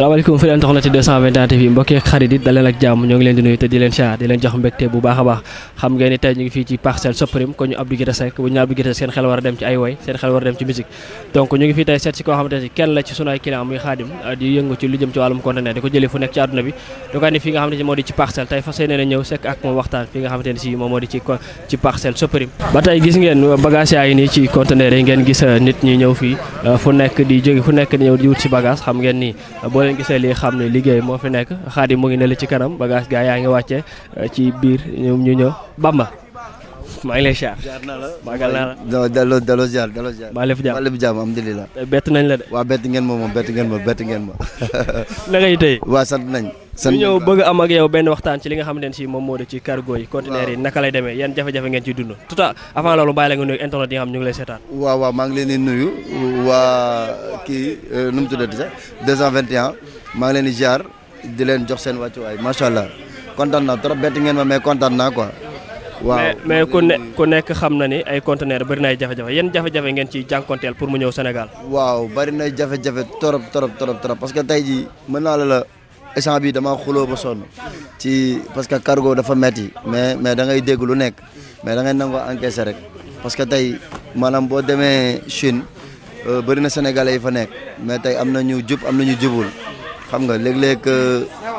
salaamaaleykum fi leen toxna ci 221 TV mbokk ak xarit yi daleen ak jàmm ñoo ngi leen di nuyu te di leen siyaar di leen jox mbégte bu baax a baax xam ngeen ni tey ñu ngi fii ci Parcelles Suprême ko ñu Abdou Guité Seck bu ñu Abdou Guité seen xel war a dem ci ay woy seen xel war a dem ci musique donc ñu ngi fii tey seet si koo xamante ne kenn la ci sunu ay client muy Khadim di yëngu ci lu jëm ci wàllum conteneur di ko jëlee fu nekk ci àdduna bi du ko andi fii nga xamante ne moo di ci Parcelles tey fas yéene na ñëw sekk ak moom waxtaan fii nga xamante ne si moom moo di ci Parcelles Suprême ba tey gis ngeen bagage yaa ngi nii ci conteneur yi ngeen gis nit ñi ñëw fii fu nekk di jóge fu nekk di ñëw di wut si bagage xam ngeen ni boo leen gisee lii xam ne liggéey moo fi nekk Khadim mu ngi ne la ci kanam bagage gaa yaa ngi wàcce ci biir ñoom ñu ñëw Bamba maa ngi lay siyaar. jaar naa la maagal naa la. daloo ziar. maa lépp jàmm alhamdulilah. bett nañ la de. waaw bett ngeen ma moom bett ngeen ma. na ngay tey. waaw sant nañ. ñu ñëw bëgg am ak yow benn waxtaan ci li nga xamante ne si moom moo di ci cargo yi conteneur yi naka lay demee yan jafe-jafe ngeen ciy dund tout à avant loolu bàyyi la nga nuyu internet yi nga xam ñu ngi lay seetaan. waaw maa ngi leen di nuyu waa kii nu mu tuddati sax 221 maa ngi leen di ziar di leen jox seen wàccuwaay macha allah kontaan naa trop bett ngeen ma mais kontaan naa quoi. waaw mais ku nekk xam na ni ay conteneur bari na ay jafe-jafe yan jafe-jafe ngeen ciy jànkonteel pour mu ñëw Sénégal. waaw bari na jafe-jafe trop parce que tey jii mën naa la instant bi dama xuloo ba sonn ci parce que cargo dafa metti mais da ngay dégg lu nekk mais da ngay nangoo encaisser rek parce que tey maanaam boo demee Chine bari na sénégalais yi fa nekk mais tey am na ñu jub am na ñu jubul xam nga léeg-léeg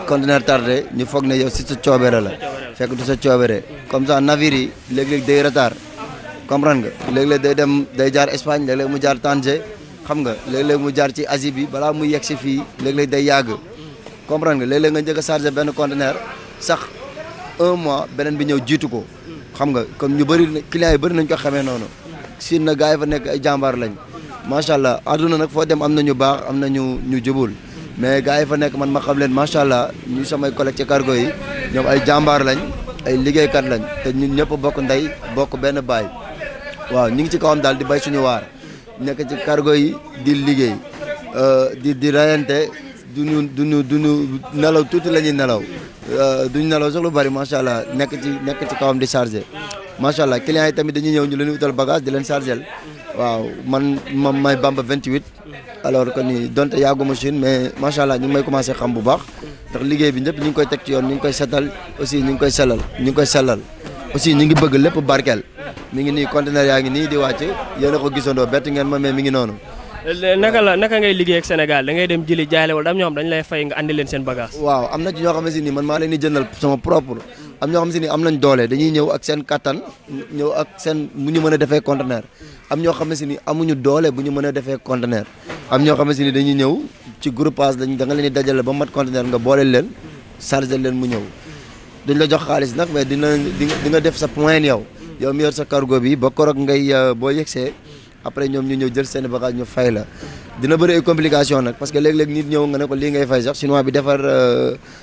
conteneur tardé ñu foog ne yow si sa coobere la fekk du sa coobere comme ça navire yi léeg-léeg day retard comprendre nga léeg-léeg day jaar Espagne léeg-léeg mu jaar Tanger xam nga léeg-léeg mu jaar ci Asie bi balaa muy yegg si fii léeg-léeg day yàgg comprendre nga léeg-léeg nga njëkk a chargé benn conteneur sax 1 mois beneen bi ñëw jiitu ko xam nga comme ñu bëri clients yi bëri nañ ko xamee noonu Chine na gars yi fa nekk ay jàmbaar lañ macha allah àdduna nag foo dem am na ñu baax am na ñu jubul mais gars yi fa nekk man ma xam leen macha allah ñu samay collègue ci cargo yi ñoom ay jàmbaar lañ ay liggéeykat lañ te ñun ñëpp bokk ndey bokk benn baay waaw ñu ngi ci kawam daal di bay suñu waar nekk ci cargo yi di liggéey di rayante duñu nelaw tuuti la ñuy nelaw duñu nelaw sax lu bari macha allah nekk ci kawam di chargé macha allah clients yi tamit dañuy ñëw ñu leen utal bagage di leen chargé waaw man may Bamba 28 alors que ni donte yàgguma Chine mais macha allah ñu ngi may commencé xam bu baax ndax liggéey bi ñëpp ñu ngi koy teg ci yoon ñu ngi koy setal aussi ñu ngi koy sellal aussi ñu ngi bëgg lépp barkeel mi ngi nii conteneur yaa ngi nii di wàcc yéen a ko gisandoo bett ngeen ma mais mi ngi noonu. naka ngay liggéey ak Sénégal da ngay dem jëli jaay wala am ñoo xam dañ lay fay nga andi leen seen bagage. waaw am na ci ñoo xam ne si nii man maa leen di jëndal sama propre am ñoo xam ne si nii am nañ doole dañuy ñëw ak seen kattan ñëw ak seen bu ñu mën a defee conteneur am ñoo xam ne si nii amuñu doole bu ñu mën a defee conteneur am ñoo xam ne si nii dañuy ñëw ci groupage da nga leen di dajale ba mat conteneur nga boole leen chargé leen mu ñëw duñ la jox xaalis nag mais di nga def sa point yow mi yor sa cargo bi ba korog ngay boo yegsee après ñoom ñu ñëw jël seen bagage ñu fay la dina bëri ay complication nag parce que léeg-léeg nit ñëw nga ne ko lii ngay fay sax chinois bi defar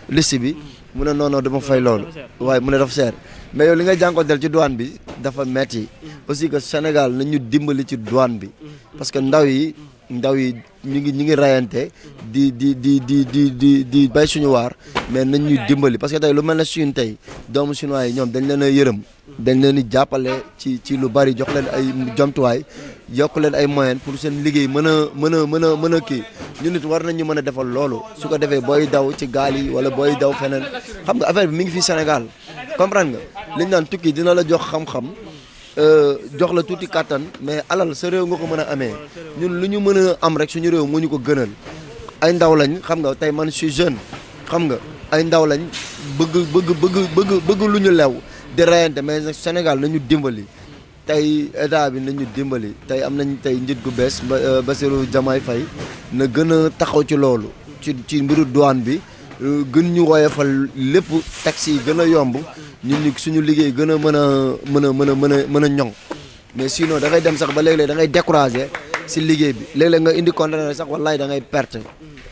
liste bi mu ne non dama fay loolu waaye mu ne dafa cher mais yow li ngay jànkonteel ci douane bi dafa metti aussi que Sénégal nañu dimbali ci douane bi parce que ndaw yi ñu ngi rayante di bay suñu waar mais nañ ñu dimbali parce que tey lu mel ne Chine tey doomu chinois yi ñoom dañ leen a yërëm dañ leen di jàppale ci lu bari jox leen ay jomtuwaay yokk leen ay moyens pour seen liggéey mën a kii ñu nit war nañu mën a defal loolu su ko defee booy daw ci gaal yi wala booy daw feneen xam nga affaire bi mi ngi fii Sénégal comprendre nga liñ naan tukki dina la jox xam-xam jox la tuuti kattan mais alal sa réew nga ko mën a amee ñun lu ñu mën a am rek suñu réew moo ñu ko gënal ay ndaw lañ xam nga tey man je suis jeune xam nga ay ndaw lañ bëgg lu ñu lew di reyante mais nag Sénégal nañu dimbali tey état bi nañu dimbali tey am nañ tey njiit gu bees Bassirou Diomaye Faye na gën a taxaw ci loolu ci mbiru douane bi gën ñu woyofal lépp taxi yi gën a yomb ñun ñu suñu liggéey gën a mën a ñoŋ mais sinon da ngay dem sax ba léeg-léeg da ngay découragé si liggéey bi léeg-léeg nga indi conteneur sax wallaay da ngay perte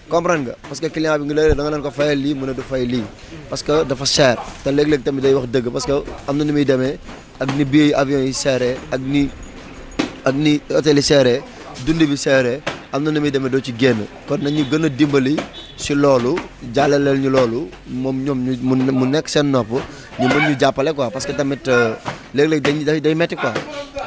comprendre nga parce que client bi nga léeg-léeg da nga leen ko fayal lii mu ne du fay lii parce que dafa cher te léeg-léeg tamit day wax dëgg parce que am na ni muy demee ak ni billet avion yi seeree ak ni hôtel yi seeree dund bi seeree am na ni muy demee doo ci génn kon nañu gën a dimbali si loolu jàllaleel ñu loolu moom ñoom ñu mu nekk seen nopp ñu mën ñu jàppale quoi parce que tamit léeg-léeg day metti quoi.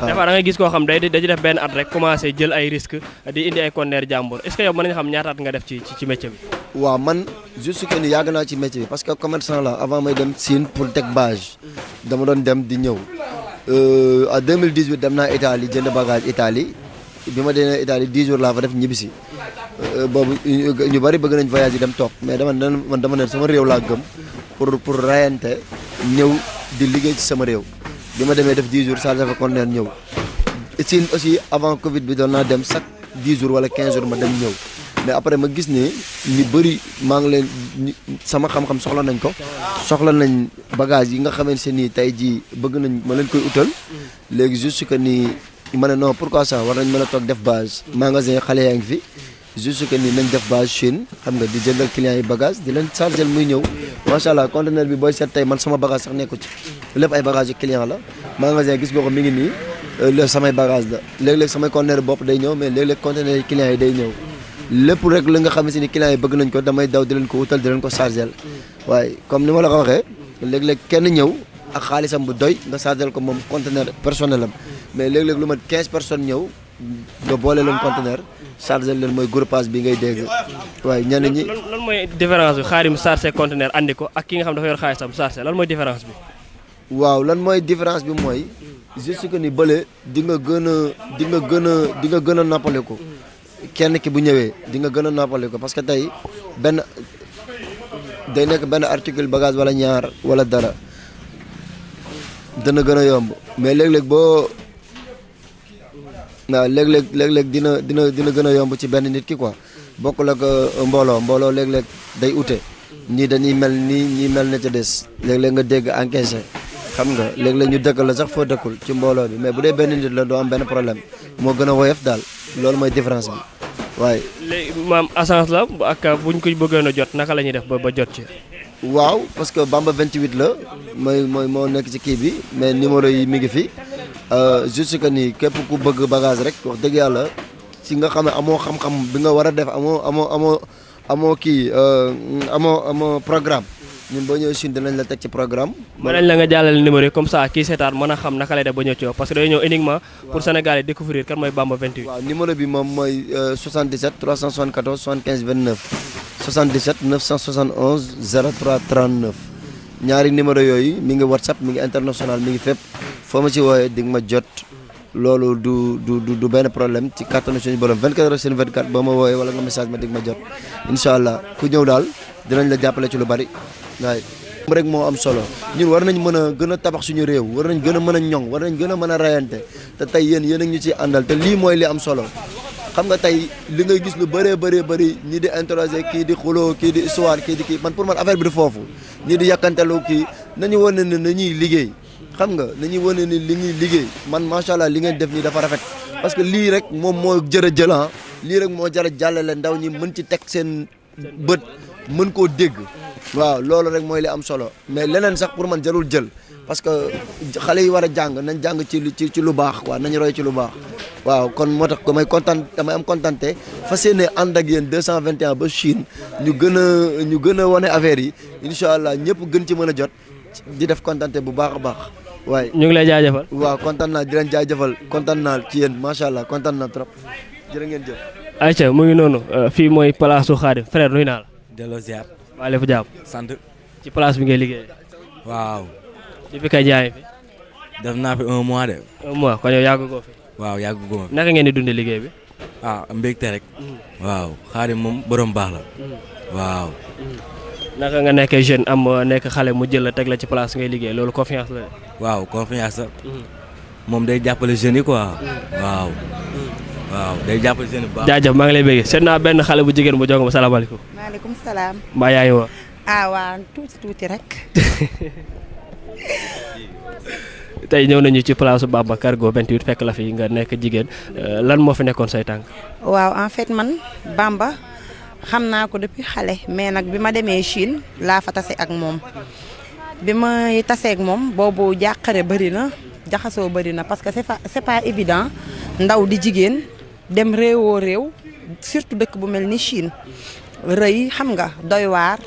des fois da ngay gis koo xam day def benn at rek commencé jël ay risques di indi ay conteneur jàmbur est-ce que yow mën nga xam ñaata at nga def ci métier bi. waaw man juste que ni yàgg naa ci métier bi parce que commerçant la avant may dem Chine pour teg bâche dama doon dem di ñëw en 2018 dem naa Italie jënd bagage Italie bi ma demee Italie 10 jours laa fa def ñibbisi boobu ñu bari bëgg nañ voyage yi dem toog mais dama ne sama réew laa gëm pour rayante ñëw di liggéey ci sama réew bi ma demee def 10 jours chargé fa conteneur ñëw Chine aussi avant Covid bi doon naa dem chaque 10 jours wala 15 jours ma dem ñëw mais après ma gis ne ñu bëri maa ngi leen sama xam-xam soxla nañ ko soxla nañ bagage yi nga xamante ne nii tey jii bëgg nañ ma leen koy utal léegi juste que ni ma ne non pourquoi ça war nañ mën a toog def base magasin xale yaa ngi fi juste que ni nañ def base Chine xam nga di jëndal clients yi bagage di leen chargel muy ñëw macha allah conteneur bi booy seet tey man sama bagage sax nekku ci lépp ay bagage yu client la magasin gis nga ko mi ngi nii léegi samay bagage la léeg-léeg samay conteneur bopp day ñëw mais léeg-léeg conteneur yi clients yi day ñëw lépp rek la nga xamante ni clients yi bëgg nañ ko damay daw di leen ko wutal di leen ko chargel waaye comme ni ma la ko waxee léeg-léeg kenn ñëw ak xaalisam bu doy nga chargel ko moom conteneur personnel am mais léeg-léeg lu mat 15 personnes ñëw nga boole leen conteneur chargel leen mooy groupage bi ngay dégg waaye ñenn ñi. lan mooy différence bi Khadim chargé conteneur andi ko ak ki nga xam dafa yor xaalisam chargé lan mooy différence bi. waaw lan mooy différence bi mooy juste que ni bële di nga gën a noppale ko kenn ki bu ñëwee di nga gën a noppale ko parce que tey benn day nekk benn article bagage wala ñaar wala dara dana gën a yomb mais léeg-léeg boo waaw léeg-léeg dina gën a yomb ci benn nit ki quoi bokkul ak mbooloo léeg-léeg day ute ñii dañuy mel nii ñii mel na ca des léeg-léeg nga dégg encaissé xam nga léeg-léeg ñu dëkkal la sax foo dëkkul ci mbooloo bi mais bu dee benn nit la doo am benn problème moo gën a woyof daal loolu mooy différence bi waaye. léegi maam essence la ak buñ ko bëggoon a jot naka la ñuy def ba jot ci. waaw parce que Bamba 28 la mooy moo nekk ci kii bi mais numéro yi mi ngi fi juste que ni képp ku bëgg bagage rek wax dëgg yàlla si nga xam ne amoo xam-xam bi nga war a def amoo kii amoo programme ñun boo ñëwee Chine dinañ la teg ci programme. mën nañ la nga jàllale numéro yi comme ça kii seetaan mën a xam naka lay def ba ñëw ci yow parce que day ñëw uniquement pour Sénégalais découvrir kan mooy Bamba 28. waaw numéro bi moom mooy 77 374 75 29 77 971 03 39 ñaari numéro yooyu mi ngi WhatsApp mi ngi international mi ngi fépp foo ma ci wooyee di nga ma jot loolu du benn problème ci kàttanu suñu borom 24 heures sur 24 boo ma wooyee wala nga message ma di nga ma jot incha allah ku ñëw daal dinañ la jàppale ci lu bari. waaye rek moo am solo ñun war nañ mën a gën a tabax suñu réew war nañ gën a mën a ñoŋ war nañ gën a mën a rayante te tey yéen a ñu ciy àndal te lii mooy li am solo xam nga tey li ngay gis lu bëree bëri ñii di interroger kii di xuloo kii di histoire kii di kii man pour man affaire bi di foofu ñii di yàkkantelu kii nañu wane ne nañuy liggéey xam nga nañuy wane ne li ñuy liggéey man macha allah li ngeen def nii dafa rafet parce que lii rek moom moo jër a jël lii rek moo jar a jàllale ndaw ñi mën ci teg seen bët mën koo dégg waaw loolu rek mooy li am solo mais leneen sax pour man jarul jël parce que xale yi war a jàng nañ jàng ci lu baax quoi nañ roy ci lu baax waaw kon moo tax damay am kontante fas yéene ànd ak yéen 221 ba Chine ñu gën a wane affaire yi incha allah ñëpp gën ci mën a jot di def kontante bu baax a baax waaye. ñu ngi lay jaajëfal. waaw kontaan naa di leen jaajëfal kontaan naa ci yéen macha allah kontaan naa trop jërë ngeen jëf. ayca mu ngi noonu fii mooy place su Khadim frère nuyu naa la. delloo ziar. maa lépp jàmm. sant. ci place bi ngay liggéey. waaw. depuis kay jaay fi. def naa fi 1 mois de. 1 mois kon yow yàgg goo fi. waaw yàgg goo fi. naka ngeen di dundee liggéey bi. mbégte rek. waaw Khadim moom borom baax la. waaw. naka nga nekkee jeune am nekk xale mu jël la teg la ci place ngay liggéey loolu confiance la. waaw confiance la. moom day jàppale jeunes yi quoi. waaw. waaw day jàppale jeunes yi bu baax. jaajëf maa ngi lay bëggee seet naa benn xale bu jigéen bu jox ma salaamaaleykum. maaleykum salaam. mbaa yaa ngi woon. waa tuuti rek. tey ñëw nañu ci place Bamba Cargo 28 fekk la fi nga nekk jigéen lan moo fi nekkoon say tànk. waaw en fait man Bamba xam naa ko depuis xale mais nag bi ma demee Chine laa fa tase ak moom bi may tasee ak moom boobu jàqare bëri na jaxasoo bëri na parce que c'est pas évident ndaw di jigéen dem réewoo réew surtout dëkk bu mel ni Chine rëy xam nga doy waar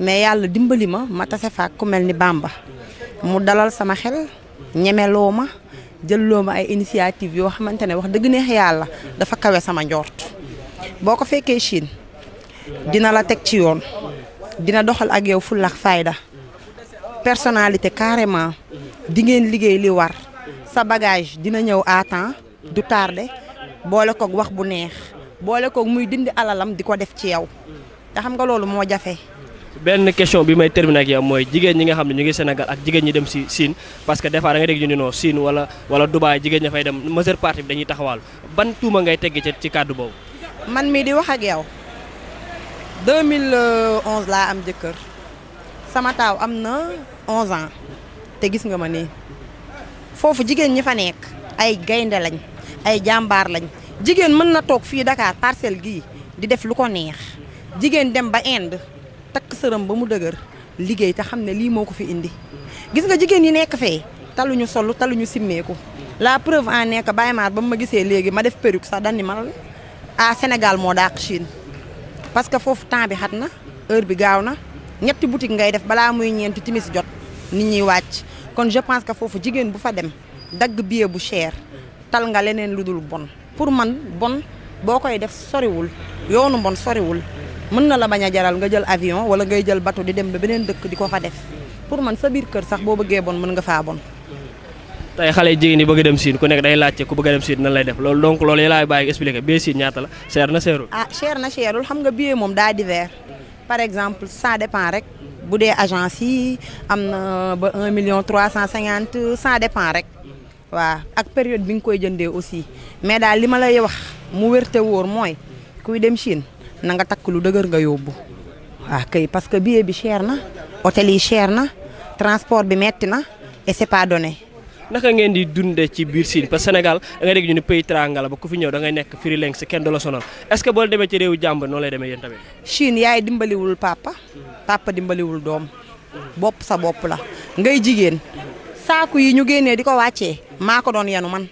mais yàlla dimbali ma tase fa ku mel ni Bamba mu dalal sama xel ñemeloo ma jëlloo ma ay initiative yoo xamante ne wax dëgg neex yàlla dafa kawe sama njort boo ko fekkee Chine dina la teg ci yoon dina doxal ak yow fulla ak fayda personnalité carrément di ngeen liggéey li war sa bagage dina ñëw à temps du tardé boole koog wax bu neex boole koog muy dindi alalam di ko def ci yow te xam nga loolu moo jafe. benn question bi may terminer ak yow mooy jigéen ñi nga xam ne ñu ngi Sénégal ak jigéen ñi dem si Chine parce que des fois da nga dégg ñu ni non Chine wala Dubaï jigéen ña fay dem majeure partie bi dañuy taxawal ban tuuma ngay teggi ci kàddu boobu. man mii di wax ak yow 2011 laa am jëkkër sama taaw am na 11 ans te gis nga ma nii foofu jigéen ñi fa nekk ay gaynde lañ ay jàmbaar lañ jigéen mën na toog fii Dakar parcelle gii di def lu ko neex jigéen dem ba Inde takk sërëm ba mu dëgër liggéey te xam ne lii moo ko fi indi gis nga jigéen yi nekk fee taluñu solu taluñu simmeeku la preuve en est que Baye Mar ba mu ma gisee léegi ma def perruque sax dandi ma Sénégal moo dàq Chine parce que foofu temps bi xat na heure bi gaaw na ñetti boutique ngay def balaa muy ñeenti timis jot nit ñi wàcc kon je pense que foofu jigéen bu fa dem dagg billet bu cher tal nga leneen lu dul bon pour man bon boo koy def soriwul yoonu bon soriwul mën na la bañ a jaral nga jël avion wala ngay jël bateau di dem ba beneen dëkk di ko fa def pour man sa biir kër sax boo bëggee bon mën nga faa bon. tey xale jigéen yi bëgg a dem Chine ku nekk day laajte ku bëgg a dem Chine nan lay def loolu donc loolu yi laay bàyyi expliqué billet Chine ñaata la cher na seerul. cher na seerul xam nga billet moom daa divers par exemple ça dépend rek bu dee agence yi am na ba 1 million 350 ça dépend rek waaw ak période bi nga koy jëndee aussi mais daal li ma lay wax mu wérte wóor mooy kuy dem Chine na nga takk lu dëgër nga yóbbu waaw kay parce que billet bi cher na hôtel yi cher na transport bi metti na et c'est pas donné. naka ngeen di dundee ci biir Chine parce que Sénégal da ngay dégg ñu ne pays triangle ba ku fi ñëw da ngay nekk freelance si kenn du la sonal est-ce que boo demee ci réewu jàmbur noonu lay demee yéen tamit. Chine yaay dimbaliwul papa dimbaliwul doom bopp sa bopp la ngay jigéen saaku yi ñu génnee di ko wàccee maa ko doon yanu man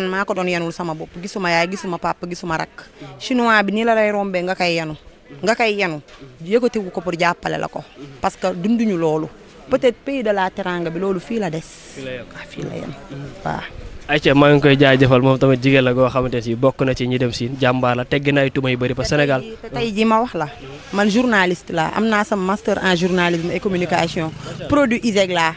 maa ko doon yanul sama bopp gisuma yaay gisuma papa gisuma rakk chinois bi nii la lay rombee nga koy yanu yëkkatiwu ko pour jàppale la ko parce que dunduñu loolu. peut-être pays de la teranga bi loolu fii la des. fii la yem waaw. ayca maa ngi koy jaajëfal moom tamit jigéen la goo xamante ne bokk na ci ñi dem Chine jàmbaar la tegg na ay tuma yu bëri parce que Sénégal. tey jii ma wax la man journaliste la am naa sama master en journalisme et communication produit ISEG laa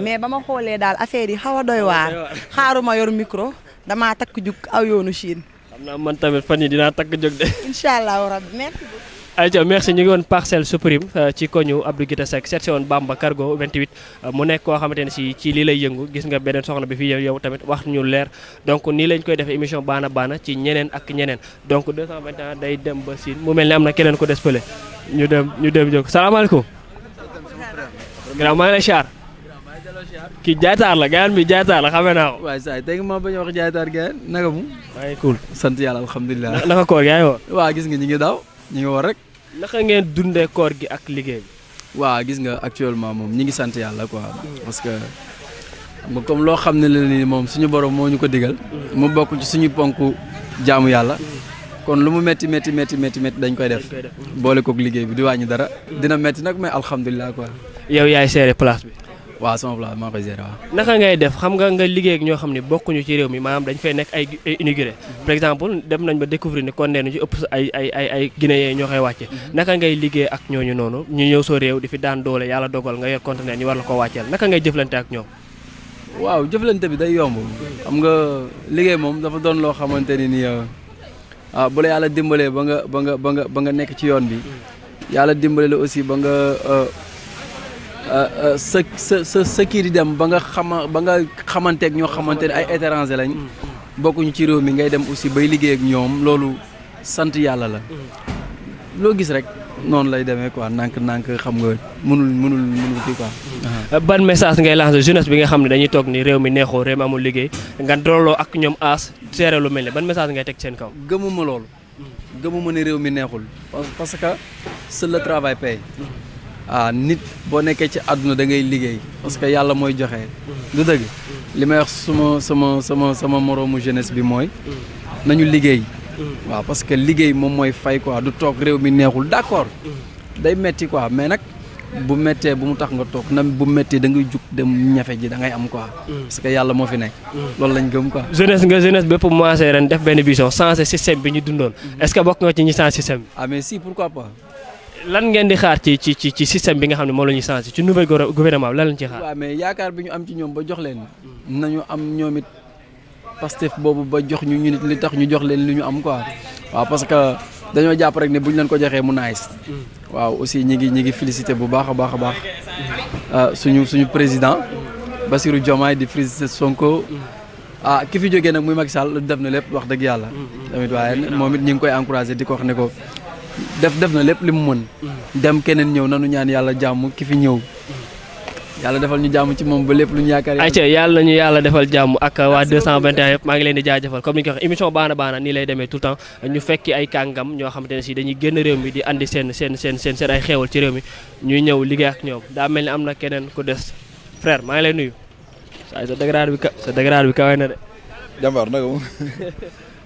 mais ba ma xoolee daal affaire yi xaw a doy waar xaaruma yor micro damaa takk jug aw yoonu Chine. xam naa man tamit fan yi dinaa takk jóg de. incha allahu rabbi merci beaucoup. ayca merci ñu ngi woon Parcelles Suprême ci koñu Abdou Guité Seck seet si woon Bamba Cargo 28 mu nekk koo xamante ne si ci lii lay yëngu gis nga beneen soxna bi fii yow tamit wax ñu leer donc nii lañ koy defee émission baana baana ci ñeneen ak ñeneen donc 221 day dem ba Chine mu mel ni am na keneen ko des fële ñu dem jóg salaamaaleykum. ginnaaw maa ngi lay char kii jaaytaar la gayaan bi jaaytaar la xamee naa ko. waaye saa yi tey ma bañ a wax jaaytaar gayaan naka mu. maa ngi cool sant yàlla alhamdulilah. naka koor gi yaa ngi woon. waaw gis nga ñi ngi daaw ñi ngi war rek. naka ngeen dundee koor gi ak liggéey bi. waaw gis nga actuellement moom ñi ngi sant yàlla quoi parce que comme loo xam ne la ni moom suñu borom moo ñu ko digal. mu bokk ci suñu ponk jaamu yàlla. kon lu mu métti dañ koy def. boole kook liggéey bi di wàññi dara. dina métti nag mais alhamdulilah quoi. yow yaay seere place bi. waaw sama place maa koy gérer waaw. naka ngay def xam nga liggéey ak ñoo xam ne bokkuñu ci réew mi maanaam dañ fay nekk ay immigré par exemple dem nañ ba découvrir ni Condé ñu ci ëpp ay Guinéens ñoo koy wàcce naka ngay liggéey ak ñooñu noonu ñu ñëw soo réew di fi daan doole yàlla dogal nga yor conteneur ñu war la ko wàcceel naka ngay jëflante ak ñoom. waaw jëflante bi day yomb xam nga liggéey moom dafa doon loo xamante ni bu la yàlla dimbalee ba nga nekk ci yoon bi yàlla dimbale la aussi ba nga sa kii di dem ba nga xamanteeg ñoo xamante ne ay étranger lañ bokkuñu ci réew mi ngay dem aussi bay liggéey ak ñoom loolu sant yàlla la loo gis rek noonu lay demee quoi nànk xam nga mënul kii quoi. ban message ngay lancer jeunesse bi nga xam ne dañuy toog ni réew mi neexoo réew mi amul liggéey nga dooloo ak ñoom aas seere lu mel ne ban message ngay teg seen kaw. gëmuma loolu gëmuma ne réew mi neexul parce que seul le travail paye. nit boo nekkee ci àdduna da ngay liggéey parce que yàlla mooy joxe. du dëgg li may wax sama moroomu jeunesse bi mooy nañu liggéey. waaw parce que liggéey moom mooy fay quoi du toog réew mi neexul d'accord day metti quoi mais nag bu méttee bu mu tax nga toog na bu méttee da ngay jug dem ñafe ji da ngay am quoi. parce que yàlla moo fi nekk. loolu lañ gëm quoi. jeunesse bépp commencé ren def benn vision changer système bi ñu dundoon est-ce que bokk nga ci ñi changer système bi. ah mais si pourquoi pas. lan ngeen di xaar ci système bi nga xam ne moom la ñuy changer ci nouvel gouvernement bi lan lañ ci xaar. waaw mais yaakaar bi ñu am ci ñoom ba jox leen nañu am ñoom it Pastef boobu ba jox ñu nit li tax ñu jox leen li ñu am quoi. waaw parce que dañoo jàpp rek ne bu ñu leen ko joxee mu nice. waaw aussi ñi ngi félicité bu baax a baax suñu président Bassirou Diomaye di félicité Sonko. ki fi jógee nag muy Macky Sall def na lépp wax dëgg yàlla. tamit waaye moom it ñi ngi koy encouragé di ko wax ne ko def na lépp li mu mën. dem keneen ñëw nanu ñaan yàlla jàmm ki fi ñëw. yàlla defal ñu jàmm ci moom ba lépp lu ñu yaakaar. ayca yàlla nañu yàlla defal jàmm ak waa 221 yëpp maa ngi leen di jaajëfal comme ni nga ko waxee émission baana baana nii lay demee tout le temps ñu fekki ay kàngam ñoo xamante ne si dañuy génn réew mi di andi seen ay xéewal ci réew mi ñuy ñëw liggéey ak ñoom daa mel ni am na keneen ku des frère maa ngi lay nuyu. sa dégrade bi kawe na de. jàmbaar naka moom.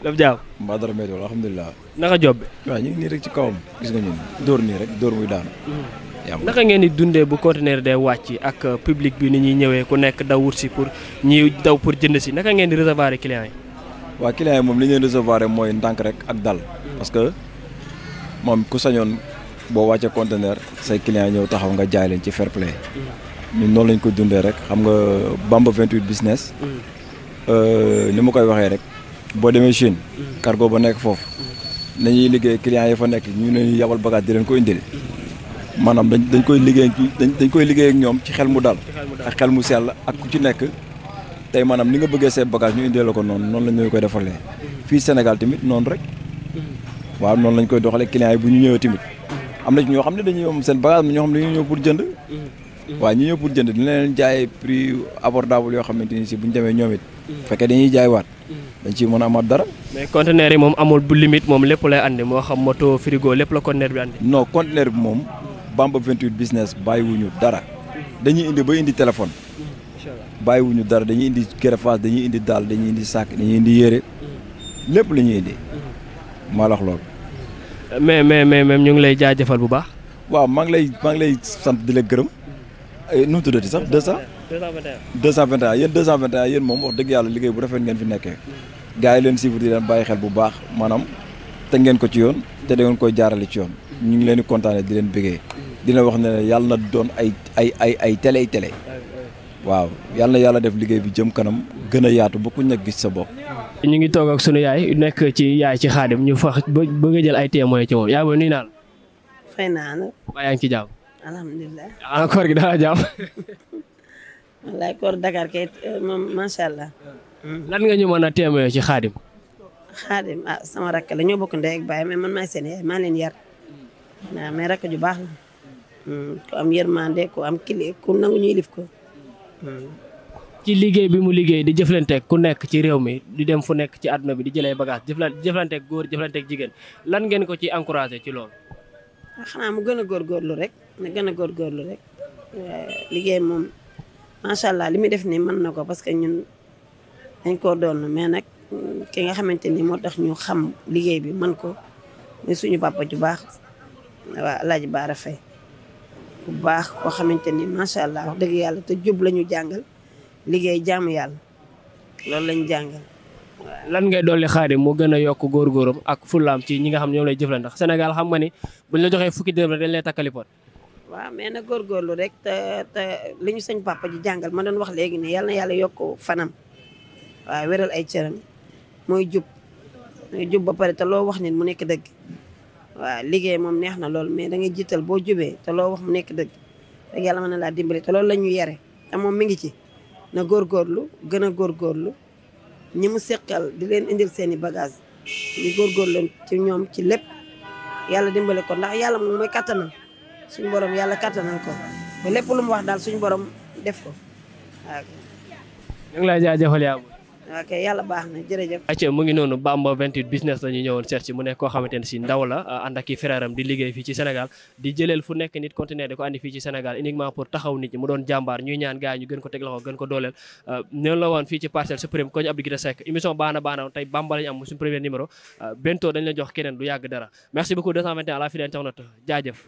lépp jàmm. mbaa dara météo alhamdulilah. naka job bi. waaw ñu ngi nii rek ci kawam gis nga ñun dóor nii rek dóor muy daanu. naka ngeen di dundee bu conteneur day wàcc ak public bi ni ñuy ñëwee ku nekk daw wut si pour ñi daw pour jënd si naka ngeen di recevoir clients yi. waaw clients yi moom li ñu leen recevoir mooy ndànk rek ak dal. parce que moom ku sañoon boo wàccee conteneur say clients ñëw taxaw nga jaay leen ci fair play. ñun noonu lañ ko dundee rek xam nga Bamba 28 business. ni ma koy waxee rek boo demee Chine. cargo ba nekk foofu. nañuy liggéey clients yi fa nekk ñu leen yabal bagage di leen ko indil. maanaam dañ koy liggéey ak ñoom ci xel mu dal ak xel mu sell ak ku ci nekk tey maanaam ni nga bëggee say bagage ñu indee la ko noonu la ñu koy defalee fii Sénégal tamit noonu rek waaw noonu lañ koy doxalee clients yi bu ñu ñëwee tamit am na ci ñoo xam ne dañuy am seen bagage ñoo xam ne dañuy ñëw pour jënd waaw ñi ñëw pour jënd dina leen jaay prix abordable yoo xamante ni si bu ñu demee ñoom it fekkee dañuy jaay waat dañ ciy mën a amaat dara. mais conteneur yi moom amul bu limite moom lépp lay andi moo xam moto frigo lépp la conteneur bi andi. non conteneur bi moom Bamba 28 business bàyyiwuñu dara dañuy indi ba indi téléphone bàyyiwuñu dara dañuy indi greffage dañuy indi daal dañuy indi sac dañuy indi yére lépp la ñuy indi maa la wax loolu. mais ñu ngi lay jaajëfal bu baax. waaw maa ngi lay sant di la gërëm nu mu tuddati sax 221 yéen 221 yéen moom wax dëgg yàlla liggéey bu rafet ngeen fi nekkee gars yi leen suivre di leen bàyyi xel bu baax maanaam te ngeen ko ci yoon te da ngeen koy jaarale ci yoon ñu ngi leen di kontaane di leen bëggee dina wax ne yàlla na doon ay télé waaw yàlla na yàlla def liggéey bi jëm kanam gën a yaatu ba ku nekk gis sa bopp. ñu ngi toog ak sunu yaay nekk ci yaay ci Xaadim ñu fax bëgg a jël ay témoins ci moom yaay booy nuyu naa la. fay naa la. waaye yaa ngi ci jàmm. alhamdulilah. koor gi dara jàmm. wallaay koor Dakar kay moom macha allah. lan nga ñu mën a témoin ci Xaadim. Xaadim sama rakk la ñoo bokk ndey ak baay mais man maay seen yaay maa leen yar. waaw mais rakk ju baax la. ku am yërmande ku am kili ku nangu ñuy lif ko. ci liggéey bi mu liggéey di jëflanteeg ku nekk ci réew mi di dem fu nekk ci àdduna bi di jëlee bagage jëflanteeg góor jëflanteeg jigéen lan ngeen ko ci encouragé ci loolu. xanaa mu gën a góorgóorlu rek liggéey moom macha allah li muy def nii mën na ko parce que ñun dañ koo doon mais nag ki nga xamante ni moo tax ñu xam liggéey bi mën ko muy suñu papa ju baax waaw El Hadj Bara Faye bu baax koo xamante ni macha allah wax dëgg yàlla te jub la ñu jàngal liggéey jaamu yàlla loolu lañu jàngal. lan ngay dolli Xaadim moo gën a yokk góorgóoram ak fullaam ci ñi nga xam ñoom lay jëflante ndax Sénégal xam nga ni buñ la joxee fukki dërëm dañ lay takkali pot. waaw mais nag góorgóorlu rek te li ñu sañ papa ji jàngal ma doon wax léegi ne yàlla na yàlla yokk fanam waaw wéral ay cëram mooy jub ba pare te loo wax nit mu nekk dëgg waaw liggéey moom neex na lool mais da ngay jiital boo jubee te loo wax mu nekk dëgg rek yàlla mën na laa dimbali te loolu la ñu yare te moom mi ngi ci na góorgóorlu gën a góorgóorlu ñi mu seqal di leen indil seeni bagage ñu góorgóorlu ci ñoom ci lépp yàlla dimbali ko ndax yàlla moom mooy kattanal suñu borom yàlla kattanal ko ba lépp lu mu wax daal suñu borom def ko waaw. ñu ngi lay jaajëfal yaa ok yàlla baax na jërëjëf. acca mu ngi noonu Bamba 28 business la ñu ñëwoon seet si mu nekk koo xamante ne si ndaw la ànd ak i frère am di liggéey fii ci Sénégal di jëleel fu nekk nit conteneur di ko andi fii ci Sénégal uniquement pour taxaw nit ñi mu doon jàmbaar ñuy ñaan gars yi ñu gën ko teg loxo gën ko dooleel noonu la woon fii ci Parcelles Suprême koñ Abdou Guité Seck émission baana tey Bamba lañu am suñu premier numéro bientôt dañ la jox keneen du yàgg dara merci beaucoup 221 à la fidèle internaute jaajëf